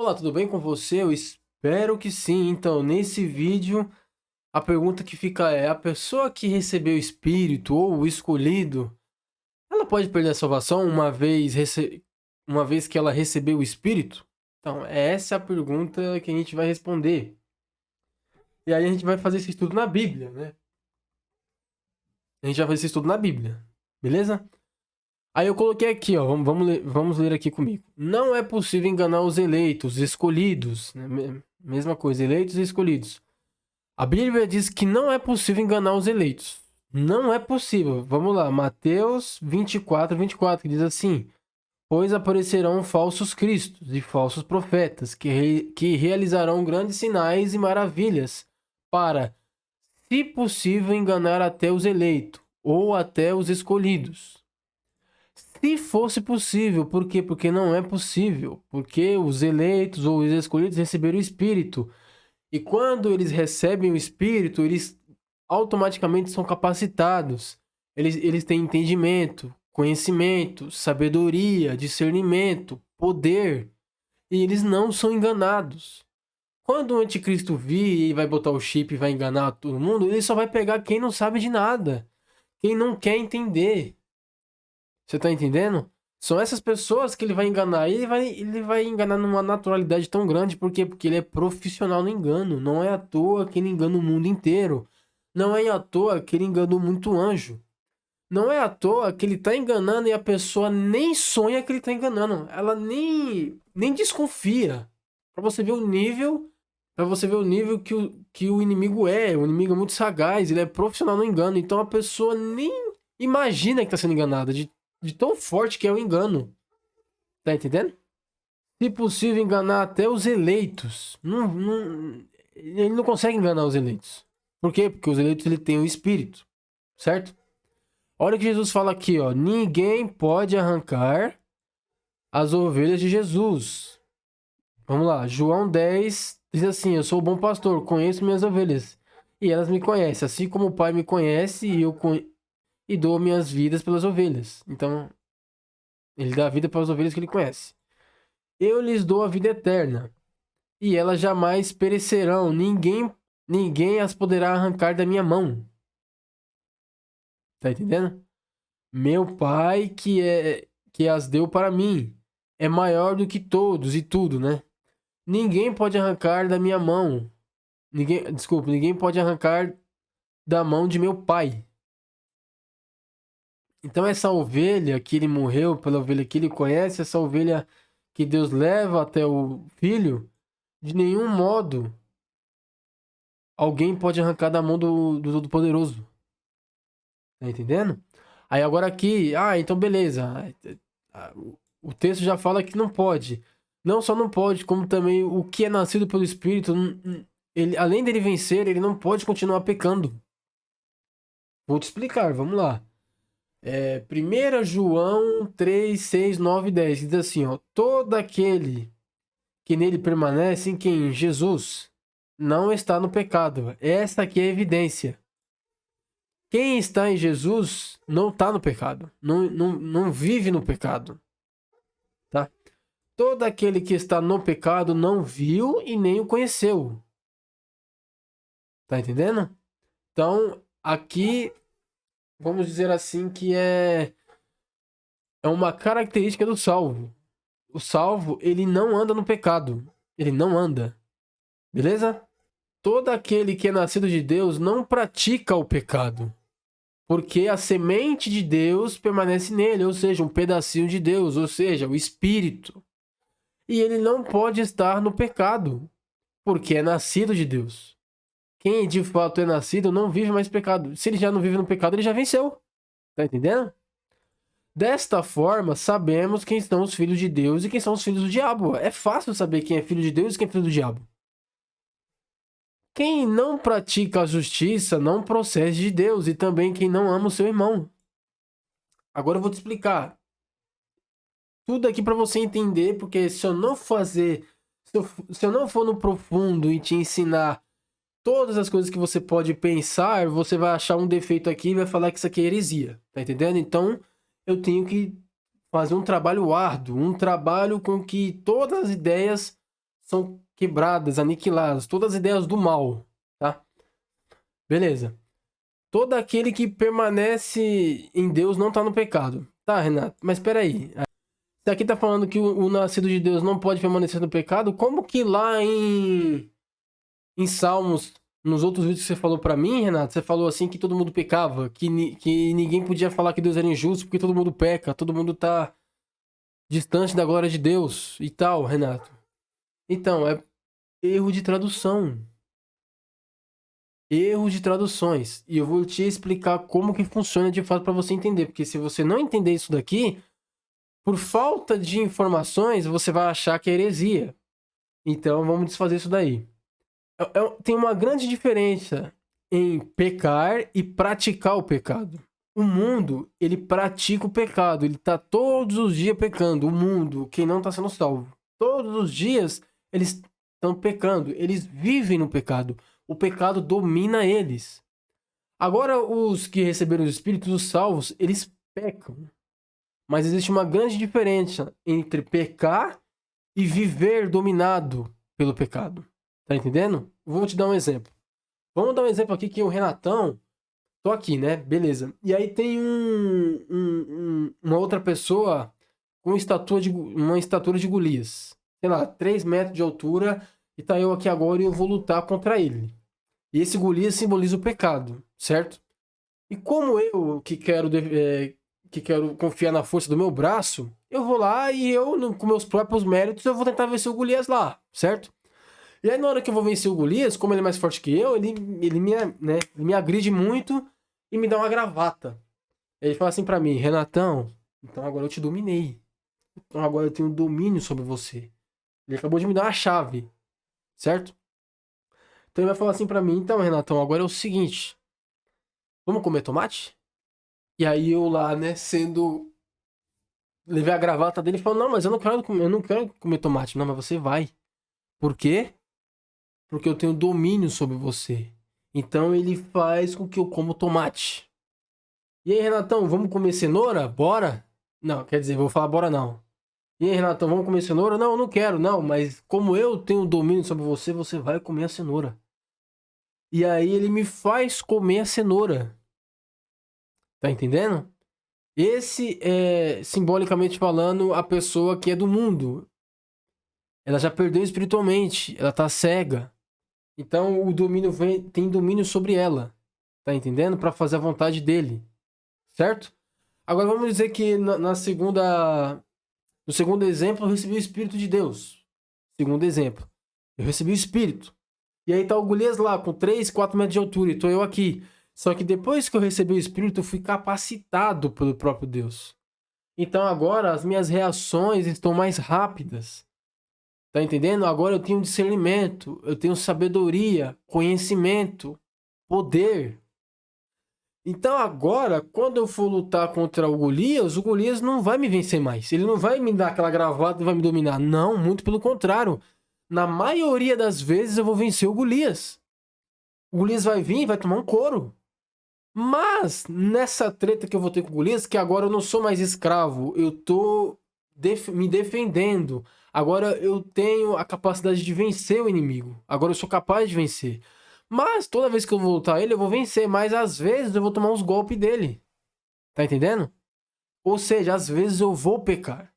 Olá, tudo bem com você? Eu espero que sim. Então, nesse vídeo, a pergunta que fica é: a pessoa que recebeu o Espírito ou o escolhido, ela pode perder a salvação uma vez que ela recebeu o Espírito? Então, essa é a pergunta que a gente vai responder. E aí a gente vai fazer esse estudo na Bíblia, né? A gente vai fazer esse estudo na Bíblia, beleza? Aí eu coloquei aqui, ó, vamos ler aqui comigo. Não é possível enganar os eleitos, escolhidos, né? Mesma coisa, eleitos e escolhidos. A Bíblia diz que não é possível enganar os eleitos. Não é possível. Vamos lá, Mateus 24, que diz assim: Pois aparecerão falsos cristos e falsos profetas, que realizarão grandes sinais e maravilhas, para, se possível, enganar até os eleitos, ou até os escolhidos. Se fosse possível, por quê? Porque não é possível. Porque os eleitos ou os escolhidos receberam o Espírito. E quando eles recebem o Espírito, eles automaticamente são capacitados. Eles têm entendimento, conhecimento, sabedoria, discernimento, poder. E eles não são enganados. Quando o anticristo vir e vai botar o chip e vai enganar todo mundo, ele só vai pegar quem não sabe de nada. Quem não quer entender. Você tá entendendo? São essas pessoas que ele vai enganar. E ele vai enganar numa naturalidade tão grande. Por quê? Porque ele é profissional no engano. Não é à toa que ele engana o mundo inteiro. Não é à toa que ele enganou muito anjo. Não é à toa que ele tá enganando e a pessoa nem sonha que ele tá enganando. Ela nem desconfia. Pra você ver o nível. Pra você ver o nível que o inimigo é. O inimigo é muito sagaz. Ele é profissional no engano. Então a pessoa nem imagina que tá sendo enganada. De tão forte que é o engano. Tá entendendo? Se possível, enganar até os eleitos. Ele não consegue enganar os eleitos. Por quê? Porque os eleitos ele têm o Espírito. Certo? Olha o que Jesus fala aqui, ó. Ninguém pode arrancar as ovelhas de Jesus. Vamos lá. João 10 diz assim: Eu sou o bom pastor, conheço minhas ovelhas. E elas me conhecem, assim como o Pai me conhece e dou minhas vidas pelas ovelhas. Então, ele dá a vida para as ovelhas que ele conhece. Eu lhes dou a vida eterna, e elas jamais perecerão. Ninguém as poderá arrancar da minha mão. Tá entendendo? Meu Pai que as deu para mim é maior do que todos e tudo, né? Ninguém pode arrancar da minha mão. Ninguém pode arrancar da mão de meu Pai. Então essa ovelha que ele morreu, pela ovelha que ele conhece, essa ovelha que Deus leva até o filho, de nenhum modo alguém pode arrancar da mão do Todo-Poderoso. Tá entendendo? Aí agora aqui, então beleza. O texto já fala que não pode. Não só não pode, como também o que é nascido pelo Espírito, ele, além dele vencer, ele não pode continuar pecando. Vou te explicar, vamos lá. 1 João 3, 6, 9 e 10 diz assim, ó. Todo aquele que nele permanece, em quem Jesus não está no pecado. Esta aqui é a evidência. Quem está em Jesus não está no pecado. Não vive no pecado. Tá? Todo aquele que está no pecado não viu e nem o conheceu. Tá entendendo? Então, aqui, vamos dizer assim, que é uma característica do salvo. O salvo, ele não anda no pecado. Ele não anda. Beleza? Todo aquele que é nascido de Deus não pratica o pecado. Porque a semente de Deus permanece nele, ou seja, um pedacinho de Deus, ou seja, o Espírito. E ele não pode estar no pecado, porque é nascido de Deus. Quem de fato é nascido não vive mais pecado. Se ele já não vive no pecado, ele já venceu. Tá entendendo? Desta forma, sabemos quem são os filhos de Deus e quem são os filhos do diabo. É fácil saber quem é filho de Deus e quem é filho do diabo. Quem não pratica a justiça não procede de Deus, e também quem não ama o seu irmão. Agora eu vou te explicar tudo aqui para você entender, porque se eu não fazer, se eu não for no profundo e te ensinar todas as coisas que você pode pensar, você vai achar um defeito aqui e vai falar que isso aqui é heresia, tá entendendo? Então, eu tenho que fazer um trabalho árduo, um trabalho com que todas as ideias são quebradas, aniquiladas, todas as ideias do mal, tá? Beleza. Todo aquele que permanece em Deus não tá no pecado. Tá, Renato, mas peraí. Se aqui tá falando que o nascido de Deus não pode permanecer no pecado, como que lá em Salmos, nos outros vídeos que você falou pra mim, Renato, você falou assim que todo mundo pecava, que ninguém podia falar que Deus era injusto porque todo mundo peca, todo mundo tá distante da glória de Deus e tal, Renato. Então, é erro de tradução. Erro de traduções. E eu vou te explicar como que funciona de fato pra você entender, porque se você não entender isso daqui, por falta de informações, você vai achar que é heresia. Então, vamos desfazer isso daí. Tem uma grande diferença em pecar e praticar o pecado. O mundo, ele pratica o pecado, ele tá todos os dias pecando. O mundo, quem não tá sendo salvo, todos os dias eles estão pecando, eles vivem no pecado. O pecado domina eles. Agora, os que receberam os Espíritos, os salvos, eles pecam. Mas existe uma grande diferença entre pecar e viver dominado pelo pecado. Tá entendendo? Vou te dar um exemplo. Vamos dar um exemplo aqui que o Renatão... Tô aqui, né? Beleza. E aí tem uma outra pessoa com uma estatura de Golias. Sei lá, 3 metros de altura. E tá eu aqui agora e eu vou lutar contra ele. E esse Golias simboliza o pecado, certo? E como eu que quero confiar na força do meu braço, eu vou lá e eu, com meus próprios méritos, eu vou tentar vencer o Golias lá, certo? E aí, na hora que eu vou vencer o Golias, como ele é mais forte que eu, ele me agride muito e me dá uma gravata. Ele fala assim pra mim, Renatão, então agora eu te dominei. Então agora eu tenho domínio sobre você. Ele acabou de me dar uma chave, certo? Então ele vai falar assim pra mim, então, Renatão, agora é o seguinte, vamos comer tomate? E aí eu lá, né, levei a gravata dele e falou, não, mas eu não quero comer tomate. Não, mas você vai. Por quê? Porque eu tenho domínio sobre você. Então ele faz com que eu como tomate. E aí, Renatão, vamos comer cenoura? Bora? Não, quer dizer, vou falar bora não. E aí, Renatão, vamos comer cenoura? Não, eu não quero, não. Mas como eu tenho domínio sobre você, você vai comer a cenoura. E aí ele me faz comer a cenoura. Tá entendendo? Esse é, simbolicamente falando, a pessoa que é do mundo. Ela já perdeu espiritualmente. Ela tá cega. Então o domínio tem domínio sobre ela. Tá entendendo? Para fazer a vontade dele. Certo? Agora vamos dizer que no segundo exemplo eu recebi o Espírito de Deus. Segundo exemplo. Eu recebi o Espírito. E aí tá o Golias lá com 3, 4 metros de altura e tô eu aqui. Só que depois que eu recebi o Espírito eu fui capacitado pelo próprio Deus. Então agora as minhas reações estão mais rápidas. Tá entendendo? Agora eu tenho discernimento, eu tenho sabedoria, conhecimento, poder. Então agora, quando eu for lutar contra o Golias não vai me vencer mais. Ele não vai me dar aquela gravata e vai me dominar. Não, muito pelo contrário. Na maioria das vezes eu vou vencer o Golias. O Golias vai vir e vai tomar um couro. Mas nessa treta que eu vou ter com o Golias, que agora eu não sou mais escravo, eu tô me defendendo. Agora eu tenho a capacidade de vencer o inimigo. Agora eu sou capaz de vencer. Mas toda vez que eu vou lutar ele, eu vou vencer. Mas às vezes eu vou tomar uns golpes dele. Tá entendendo? Ou seja, às vezes eu vou pecar.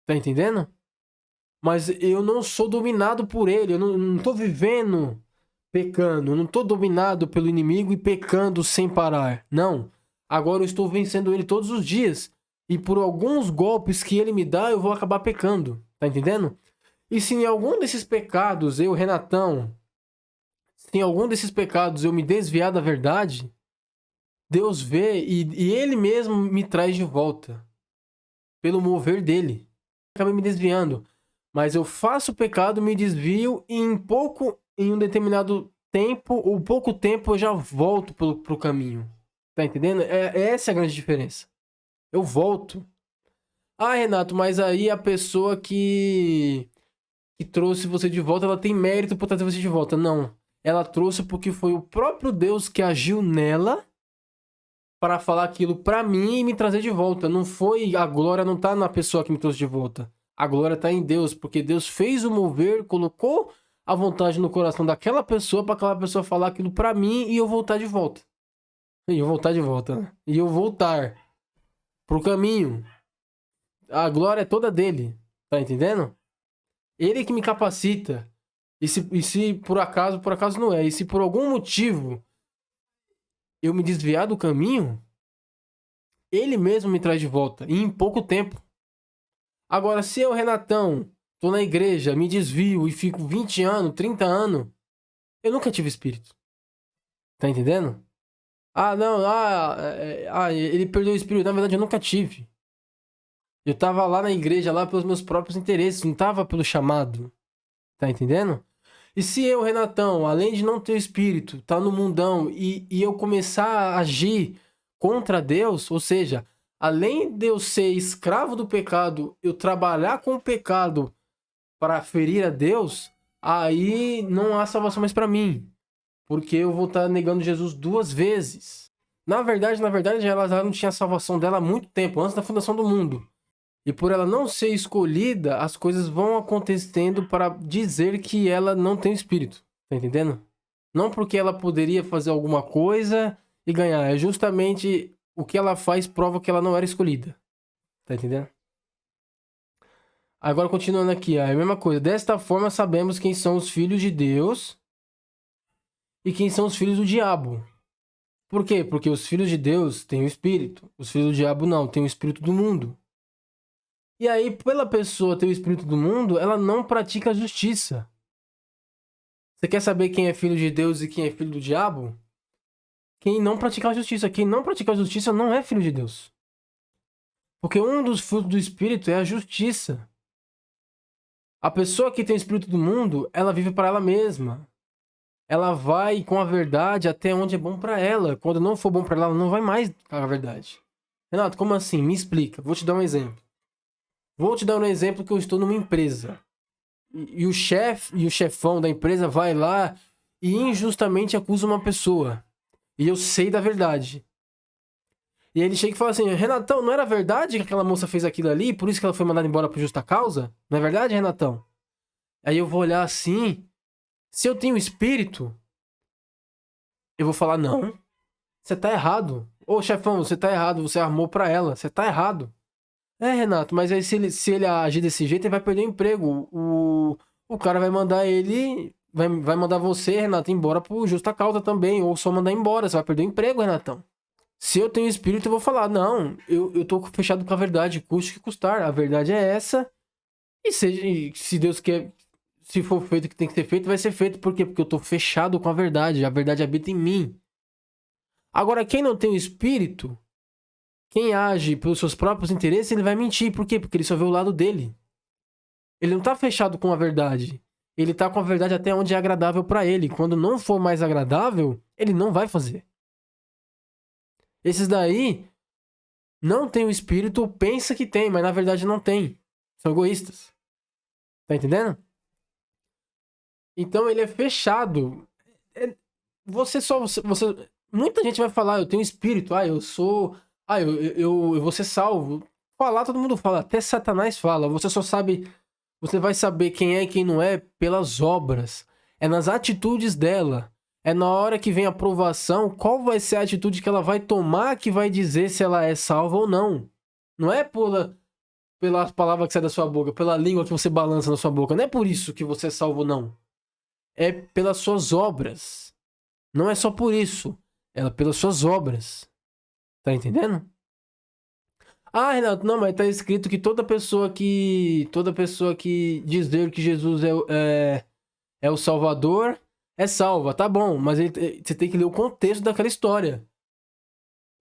Tá entendendo? Mas eu não sou dominado por ele. Eu não tô vivendo pecando. Eu não tô dominado pelo inimigo e pecando sem parar. Não. Agora eu estou vencendo ele todos os dias. E por alguns golpes que ele me dá, eu vou acabar pecando. Tá entendendo? E se em algum desses pecados eu, Renatão, se em algum desses pecados eu me desviar da verdade, Deus vê e ele mesmo me traz de volta. Pelo mover dele. Acabei me desviando. Mas eu faço o pecado, me desvio e em um determinado tempo, ou pouco tempo, eu já volto pro caminho. Tá entendendo? Essa é a grande diferença. Eu volto. Ah, Renato, mas aí a pessoa que trouxe você de volta, ela tem mérito por trazer você de volta. Não. Ela trouxe porque foi o próprio Deus que agiu nela para falar aquilo pra mim e me trazer de volta. Não foi, a glória não tá na pessoa que me trouxe de volta. A glória está em Deus, porque Deus fez o mover, colocou a vontade no coração daquela pessoa para aquela pessoa falar aquilo para mim e eu voltar de volta. E eu voltar de volta, né? E eu voltar pro caminho. A glória é toda dele, tá entendendo? Ele que me capacita. E se por acaso não é, e se por algum motivo eu me desviar do caminho, ele mesmo me traz de volta, e em pouco tempo. Agora, se eu, Renatão, tô na igreja, me desvio e fico 20 anos, 30 anos, eu nunca tive espírito. Tá entendendo? Ah, não, ele perdeu o espírito. Na verdade, eu nunca tive. Eu tava lá na igreja, lá pelos meus próprios interesses, não tava pelo chamado. Tá entendendo? E se eu, Renatão, além de não ter espírito, tá no mundão e eu começar a agir contra Deus, ou seja, além de eu ser escravo do pecado, eu trabalhar com o pecado para ferir a Deus, aí não há salvação mais para mim, porque eu vou estar negando Jesus 2 vezes. Na verdade, ela já não tinha a salvação dela há muito tempo, antes da fundação do mundo. E por ela não ser escolhida, as coisas vão acontecendo para dizer que ela não tem espírito. Tá entendendo? Não porque ela poderia fazer alguma coisa e ganhar. É justamente o que ela faz prova que ela não era escolhida. Tá entendendo? Agora, continuando aqui, é a mesma coisa. Desta forma, sabemos quem são os filhos de Deus e quem são os filhos do diabo. Por quê? Porque os filhos de Deus têm o espírito. Os filhos do diabo não, têm o espírito do mundo. E aí, pela pessoa ter o espírito do mundo, ela não pratica a justiça. Você quer saber quem é filho de Deus e quem é filho do diabo? Quem não pratica a justiça. Quem não pratica a justiça não é filho de Deus. Porque um dos frutos do espírito é a justiça. A pessoa que tem o espírito do mundo, ela vive para ela mesma. Ela vai com a verdade até onde é bom para ela. Quando não for bom para ela, ela não vai mais com a verdade. Renato, como assim? Me explica. Vou te dar um exemplo. Vou te dar um exemplo que eu estou numa empresa. E o chefão da empresa vai lá e injustamente acusa uma pessoa. E eu sei da verdade. E ele chega e fala assim: Renatão, não era verdade que aquela moça fez aquilo ali, por isso que ela foi mandada embora por justa causa? Não é verdade, Renatão? Aí eu vou olhar assim. Se eu tenho espírito, eu vou falar: não, você tá errado. Ô chefão, você tá errado, você armou pra ela, você tá errado. É, Renato, mas aí se ele agir desse jeito, ele vai perder o emprego. O cara vai mandar ele. Vai mandar você, Renato, embora por justa causa também. Ou só mandar embora. Você vai perder o emprego, Renatão. Se eu tenho espírito, eu vou falar: não, eu tô fechado com a verdade, custe o que custar. A verdade é essa. E se Deus quer. Se for feito o que tem que ser feito, vai ser feito. Por quê? Porque eu tô fechado com a verdade. A verdade habita em mim. Agora, quem não tem o espírito. Quem age pelos seus próprios interesses, ele vai mentir. Por quê? Porque ele só vê o lado dele. Ele não tá fechado com a verdade. Ele tá com a verdade até onde é agradável pra ele. Quando não for mais agradável, ele não vai fazer. Esses daí não tem o espírito, pensa que tem, mas na verdade não tem. São egoístas. Tá entendendo? Então ele é fechado. Muita gente vai falar: eu tenho espírito, eu sou. Eu vou ser salvo. Falar, todo mundo fala, até Satanás fala. Você só sabe. Você vai saber quem é e quem não é pelas obras. É nas atitudes dela. É na hora que vem a provação, qual vai ser a atitude que ela vai tomar que vai dizer se ela é salva ou não. Não é pelas palavras que saem da sua boca, pela língua que você balança na sua boca. Não é por isso que você é salvo ou não. É pelas suas obras. Não é só por isso. É pelas suas obras. Tá entendendo? Ah, Renato, não, mas tá escrito que toda pessoa que dizer que Jesus é o Salvador é salva. Tá bom, mas você tem que ler o contexto daquela história.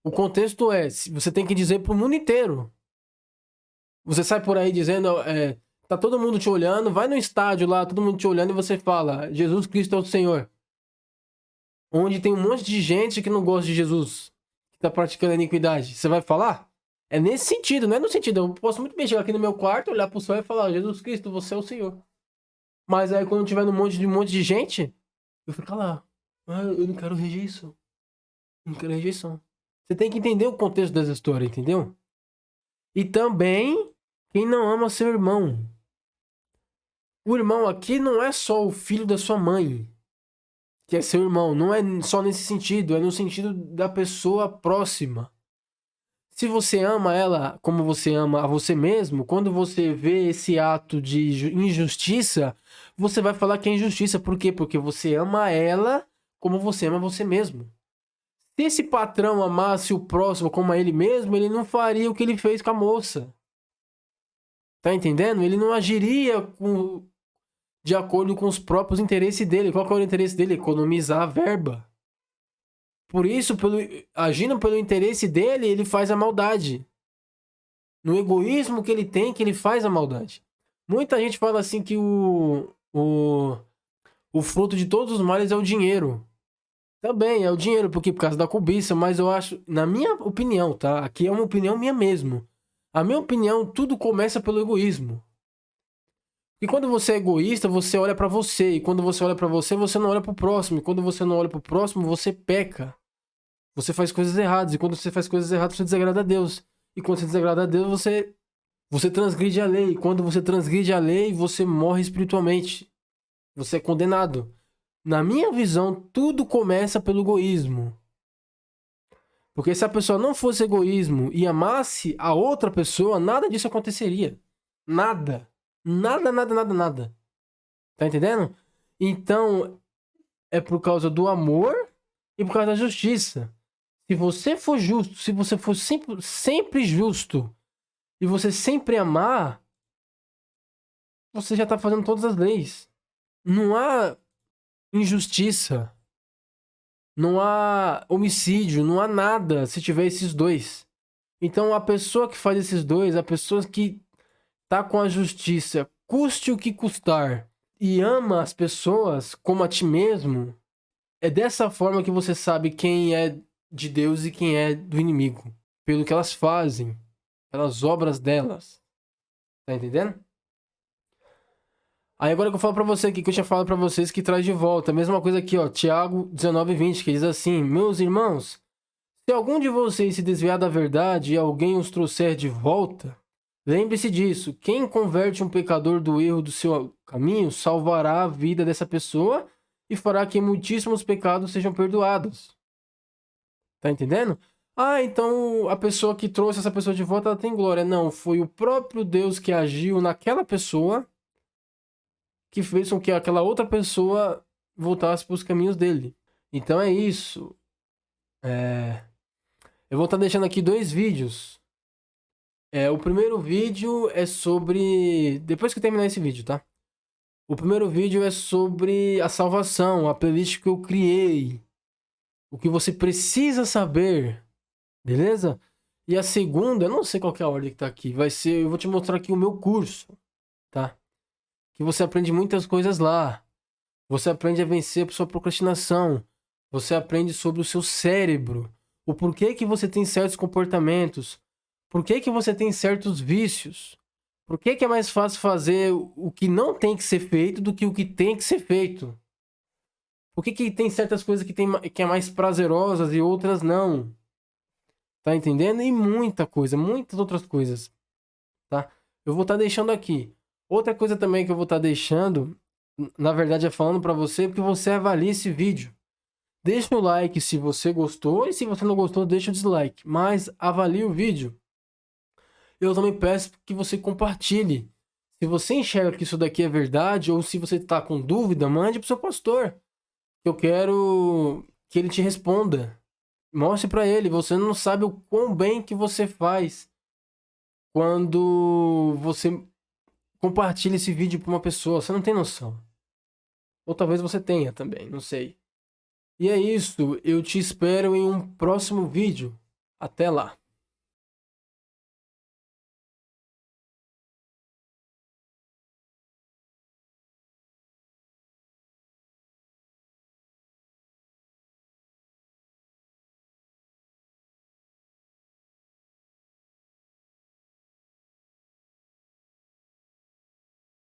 O contexto é, você tem que dizer pro mundo inteiro. Você sai por aí dizendo, tá todo mundo te olhando, vai no estádio lá, todo mundo te olhando e você fala: Jesus Cristo é o Senhor. Onde tem um monte de gente que não gosta de Jesus, que tá praticando a iniquidade. Você vai falar? É nesse sentido, não é no sentido. Eu posso muito bem chegar aqui no meu quarto, olhar pro céu e falar: Jesus Cristo, você é o Senhor. Mas aí quando tiver num monte de gente, eu fico lá. Eu não quero rejeição. Não quero rejeição. Você tem que entender o contexto dessa história, entendeu? E também, quem não ama seu irmão. O irmão aqui não é só o filho da sua mãe, que é seu irmão. Não é só nesse sentido, é no sentido da pessoa próxima. Se você ama ela como você ama a você mesmo, quando você vê esse ato de injustiça, você vai falar que é injustiça. Por quê? Porque você ama ela como você ama você mesmo. Se esse patrão amasse o próximo como a ele mesmo, ele não faria o que ele fez com a moça. Tá entendendo? Ele não agiria de acordo com os próprios interesses dele. Qual que é o interesse dele? Economizar a verba. Por isso, agindo pelo interesse dele, ele faz a maldade. No egoísmo que ele tem, que ele faz a maldade. Muita gente fala assim que o fruto de todos os males é o dinheiro. Também é o dinheiro, porque por causa da cobiça, mas eu acho, na minha opinião, tá? Aqui é uma opinião minha mesmo. A minha opinião, tudo começa pelo egoísmo. E quando você é egoísta, você olha pra você. E quando você olha pra você, você não olha pro próximo. E quando você não olha pro próximo, você peca. Você faz coisas erradas. E quando você faz coisas erradas, você desagrada a Deus. E quando você desagrada a Deus, você transgride a lei. E quando você transgride a lei, você morre espiritualmente. Você é condenado. Na minha visão, tudo começa pelo egoísmo. Porque se a pessoa não fosse egoísmo e amasse a outra pessoa, nada disso aconteceria. Nada. Nada, nada, nada, nada. Tá entendendo? Então, é por causa do amor e por causa da justiça. Se você for justo, se você for sempre justo e você sempre amar, você já tá fazendo todas as leis. Não há injustiça. Não há homicídio, não há nada se tiver esses dois. Então, a pessoa que faz esses dois, a pessoa que tá com a justiça, custe o que custar, e ama as pessoas como a ti mesmo, é dessa forma que você sabe quem é de Deus e quem é do inimigo. Pelo que elas fazem, pelas obras delas. Tá entendendo? Aí agora que eu falo pra você aqui, que eu tinha falado pra vocês que traz de volta. A mesma coisa aqui, ó. Tiago 19:20, que diz assim: Meus irmãos, se algum de vocês se desviar da verdade e alguém os trouxer de volta, lembre-se disso. Quem converte um pecador do erro do seu caminho, salvará a vida dessa pessoa e fará que muitíssimos pecados sejam perdoados. Tá entendendo? Ah, então a pessoa que trouxe essa pessoa de volta, ela tem glória. Não, foi o próprio Deus que agiu naquela pessoa que fez com que aquela outra pessoa voltasse para os caminhos dele. Então é isso. Eu vou estar deixando aqui 2 vídeos. O primeiro vídeo é sobre... Depois que eu terminar esse vídeo, tá? O primeiro vídeo é sobre a salvação, a playlist que eu criei. O que você precisa saber. Beleza? E a segunda, eu não sei qual que é a ordem que tá aqui. Vai ser... Eu vou te mostrar aqui o meu curso. Tá? Que você aprende muitas coisas lá. Você aprende a vencer a sua procrastinação. Você aprende sobre o seu cérebro. O porquê que você tem certos comportamentos. Por que que você tem certos vícios. Por que que é mais fácil fazer o que não tem que ser feito do que o que tem que ser feito. Por que que tem certas coisas que é mais prazerosas e outras não. Tá entendendo? E muita coisa, muitas outras coisas. Tá? Eu vou estar deixando aqui. Outra coisa também que eu vou estar deixando, na verdade é falando pra você, porque você avalie esse vídeo. Deixa o like se você gostou e se você não gostou, deixa o dislike. Mas avalie o vídeo. Eu também peço que você compartilhe. Se você enxerga que isso daqui é verdade ou se você está com dúvida, mande pro seu pastor. Eu quero que ele te responda. Mostre pra ele. Você não sabe o quão bem que você faz quando você compartilha esse vídeo pra uma pessoa. Você não tem noção. Ou talvez você tenha também, não sei. E é isso. Eu te espero em um próximo vídeo. Até lá.